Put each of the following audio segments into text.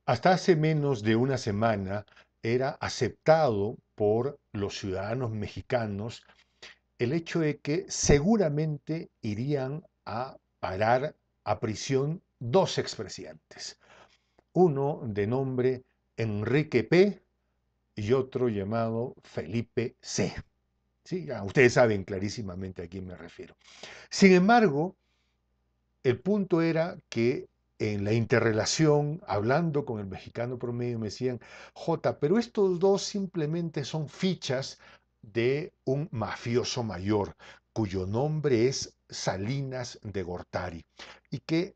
Hasta hace menos de una semana era aceptado por los ciudadanos mexicanos el hecho de que seguramente irían a parar a prisión dos expresidentes, uno de nombre Enrique P. y otro llamado Felipe C. ¿Sí? Ya ustedes saben clarísimamente a quién me refiero. Sin embargo, el punto era que en la interrelación, hablando con el mexicano promedio, me decían, Jota, pero estos dos simplemente son fichas de un mafioso mayor, cuyo nombre es Salinas de Gortari, y que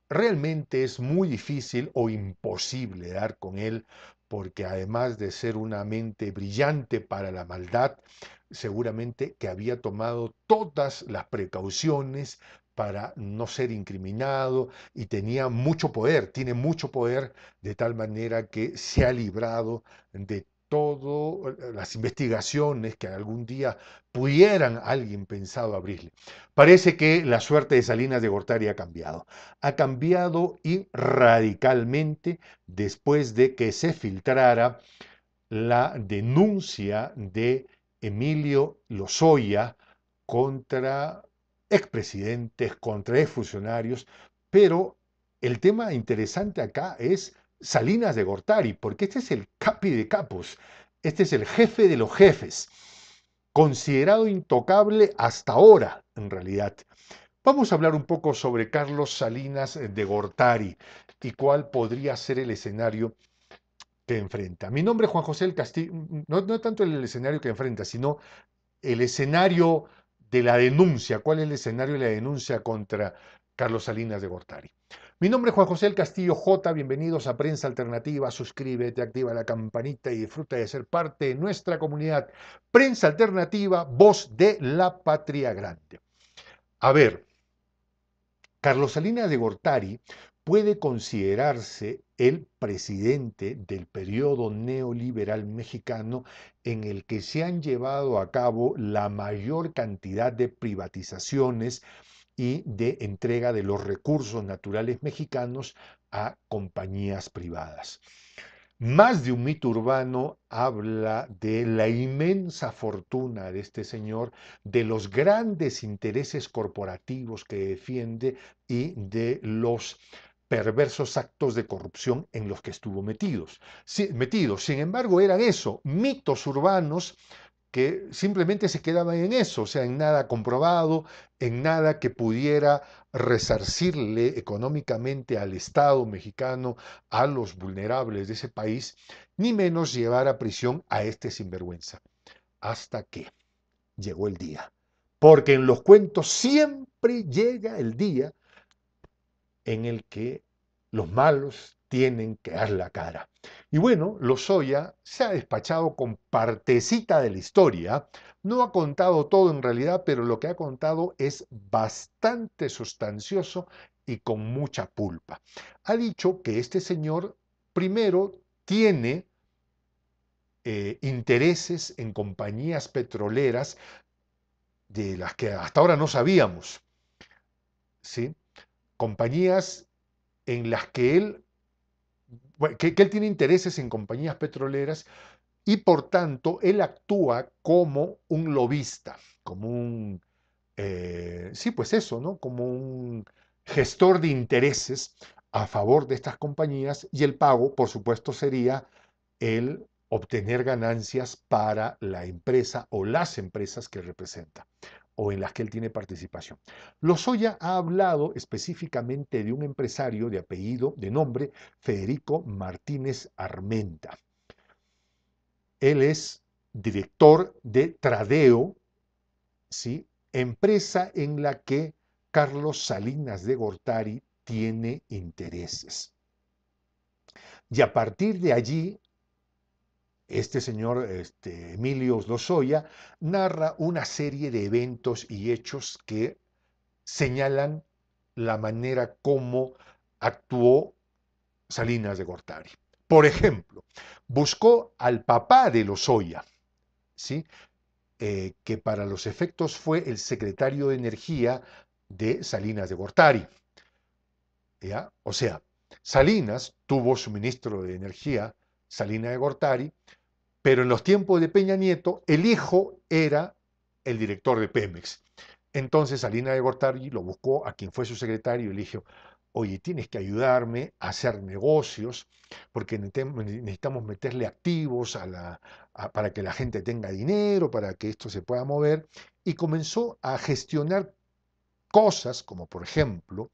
realmente es muy difícil o imposible dar con él, porque además de ser una mente brillante para la maldad, seguramente que había tomado todas las precauciones para no ser incriminado y tenía mucho poder, tiene mucho poder de tal manera que se ha librado de todas las investigaciones que algún día pudieran alguien pensado abrirle. Parece que la suerte de Salinas de Gortari ha cambiado y radicalmente después de que se filtrara la denuncia de Emilio Lozoya contra expresidentes, contra exfuncionarios, pero el tema interesante acá es Salinas de Gortari, porque este es el capi de capos, este es el jefe de los jefes, considerado intocable hasta ahora, en realidad. Vamos a hablar un poco sobre Carlos Salinas de Gortari y cuál podría ser el escenario que enfrenta. Mi nombre es Juan José del Castillo, no tanto el escenario que enfrenta, sino el escenario de la denuncia. ¿Cuál es el escenario de la denuncia contra Carlos Salinas de Gortari? Mi nombre es Juan José del Castillo J. Bienvenidos a Prensa Alternativa. Suscríbete, activa la campanita y disfruta de ser parte de nuestra comunidad. Prensa Alternativa, voz de la patria grande. A ver, Carlos Salinas de Gortari puede considerarse el presidente del periodo neoliberal mexicano en el que se han llevado a cabo la mayor cantidad de privatizaciones y de entrega de los recursos naturales mexicanos a compañías privadas. Más de un mito urbano habla de la inmensa fortuna de este señor, de los grandes intereses corporativos que defiende y de los perversos actos de corrupción en los que estuvo metidos. Sin embargo, eran eso, mitos urbanos que simplemente se quedaban en eso, o sea, en nada comprobado, en nada que pudiera resarcirle económicamente al Estado mexicano, a los vulnerables de ese país, ni menos llevar a prisión a este sinvergüenza. Hasta que llegó el día. Porque en los cuentos siempre llega el día en el que los malos tienen que dar la cara. Y bueno, Lozoya se ha despachado con partecita de la historia, no ha contado todo en realidad, pero lo que ha contado es bastante sustancioso y con mucha pulpa. Ha dicho que este señor primero tiene intereses en compañías petroleras de las que hasta ahora no sabíamos, ¿sí? Compañías en las que que él tiene intereses en compañías petroleras y por tanto él actúa como un lobista, como un, sí, pues eso, ¿no? Como un gestor de intereses a favor de estas compañías y el pago, por supuesto, sería el obtener ganancias para la empresa o las empresas que representa o en las que él tiene participación. Lozoya ha hablado específicamente de un empresario de apellido, de nombre Federico Martínez Armenta. Él es director de Tradeo, ¿sí? Empresa en la que Carlos Salinas de Gortari tiene intereses. Y a partir de allí, este señor Emilio Lozoya narra una serie de eventos y hechos que señalan la manera como actuó Salinas de Gortari. Por ejemplo, buscó al papá de Lozoya, ¿sí? Que para los efectos fue el secretario de Energía de Salinas de Gortari. ¿Ya? O sea, Salinas tuvo su ministro de Energía, Salinas de Gortari, pero en los tiempos de Peña Nieto, el hijo era el director de Pemex. Entonces Salinas de Gortari lo buscó a quien fue su secretario y le dijo, oye, tienes que ayudarme a hacer negocios porque necesitamos meterle activos para que la gente tenga dinero, para que esto se pueda mover. Y comenzó a gestionar cosas como, por ejemplo,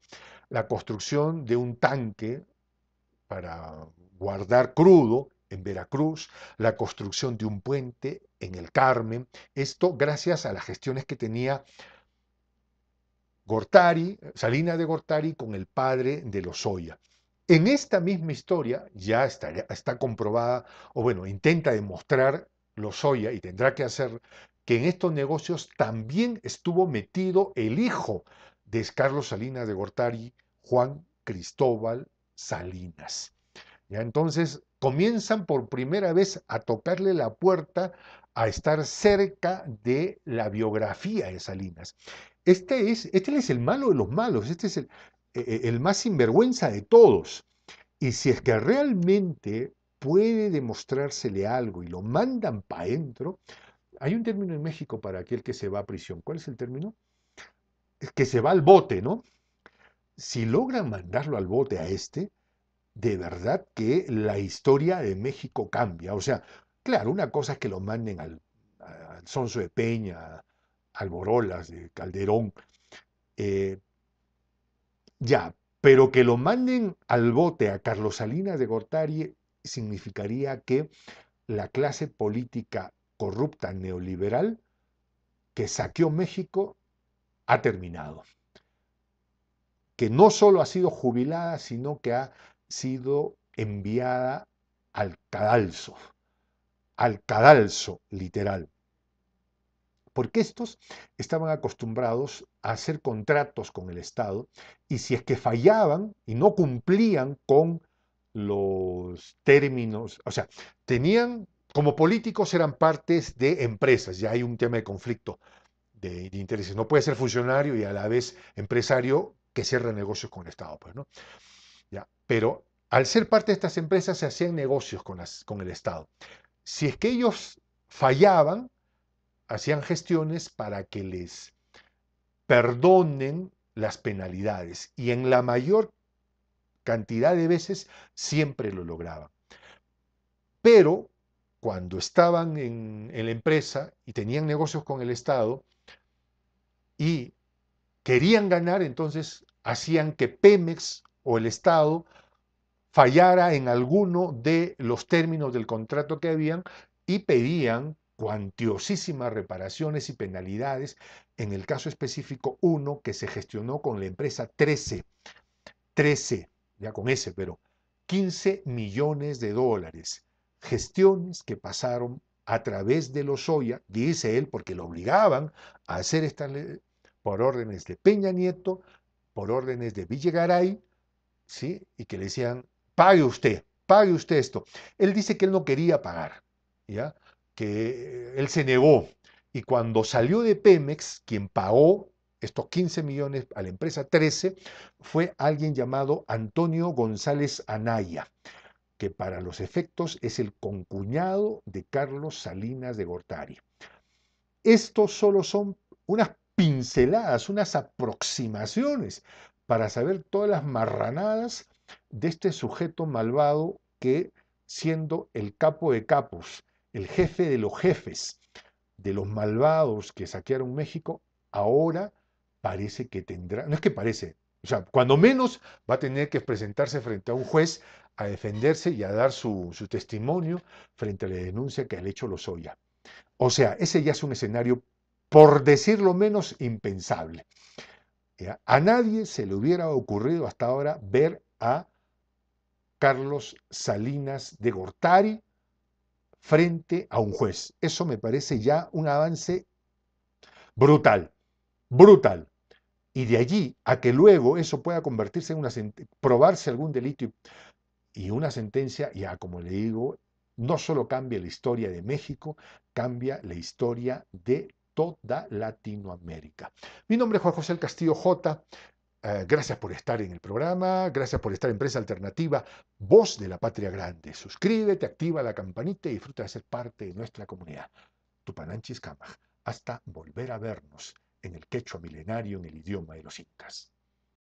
la construcción de un tanque para guardar crudo en Veracruz, la construcción de un puente en el Carmen, esto gracias a las gestiones que tenía Gortari, Salinas de Gortari con el padre de Lozoya. En esta misma historia ya está comprobada, o bueno, intenta demostrar Lozoya, y tendrá que hacer, que en estos negocios también estuvo metido el hijo de Carlos Salinas de Gortari, Juan Cristóbal Salinas. ¿Ya? Entonces comienzan por primera vez a tocarle la puerta, a estar cerca de la biografía de Salinas. Este es el malo de los malos, este es el más sinvergüenza de todos. Y si es que realmente puede demostrársele algo y lo mandan para adentro, hay un término en México para aquel que se va a prisión. ¿Cuál es el término? Es que se va al bote, ¿no? Si logran mandarlo al bote a este, de verdad que la historia de México cambia. O sea, claro, una cosa es que lo manden al Sonso de Peña, al Borolas de Calderón, eh, ya, pero que lo manden al bote a Carlos Salinas de Gortari significaría que la clase política corrupta neoliberal que saqueó México ha terminado. Que no solo ha sido jubilada, sino que ha sido enviada al cadalso literal, porque estos estaban acostumbrados a hacer contratos con el Estado y si es que fallaban y no cumplían con los términos, o sea, tenían, como políticos eran partes de empresas, ya hay un tema de conflicto de intereses, no puede ser funcionario y a la vez empresario que cierra negocios con el Estado, pues, ¿no? Ya, pero al ser parte de estas empresas se hacían negocios con el Estado. Si es que ellos fallaban, hacían gestiones para que les perdonen las penalidades y en la mayor cantidad de veces siempre lo lograban. Pero cuando estaban en la empresa y tenían negocios con el Estado y querían ganar, entonces hacían que Pemex o el Estado fallara en alguno de los términos del contrato que habían y pedían cuantiosísimas reparaciones y penalidades, en el caso específico uno que se gestionó con la empresa 13, ya con ese, pero 15 millones de dólares, gestiones que pasaron a través de Lozoya, dice él, porque lo obligaban a hacer estas por órdenes de Peña Nieto, por órdenes de Villegaray, ¿sí? Y que le decían, pague usted esto. Él dice que él no quería pagar, ¿ya? Que él se negó. Y cuando salió de Pemex, quien pagó estos 15 millones a la empresa 13 fue alguien llamado Antonio González Anaya, que para los efectos es el concuñado de Carlos Salinas de Gortari. Estos solo son unas pinceladas, unas aproximaciones para saber todas las marranadas de este sujeto malvado que, siendo el capo de capos, el jefe de los jefes, de los malvados que saquearon México, ahora parece que tendrá, no es que parece, o sea, cuando menos va a tener que presentarse frente a un juez a defenderse y a dar su testimonio frente a la denuncia que ha hecho Lozoya. O sea, ese ya es un escenario, por decirlo menos, impensable. ¿Ya? A nadie se le hubiera ocurrido hasta ahora ver a Carlos Salinas de Gortari frente a un juez. Eso me parece ya un avance brutal, brutal. Y de allí a que luego eso pueda convertirse en probarse algún delito y una sentencia, ya como le digo, no solo cambia la historia de México, cambia la historia de toda Latinoamérica. Mi nombre es Juan José El Castillo J. Gracias por estar en el programa, gracias por estar en Prensa Alternativa, Voz de la Patria Grande. Suscríbete, activa la campanita y disfruta de ser parte de nuestra comunidad. Tupananchis Kamaj. Hasta volver a vernos en el quechua milenario, en el idioma de los incas.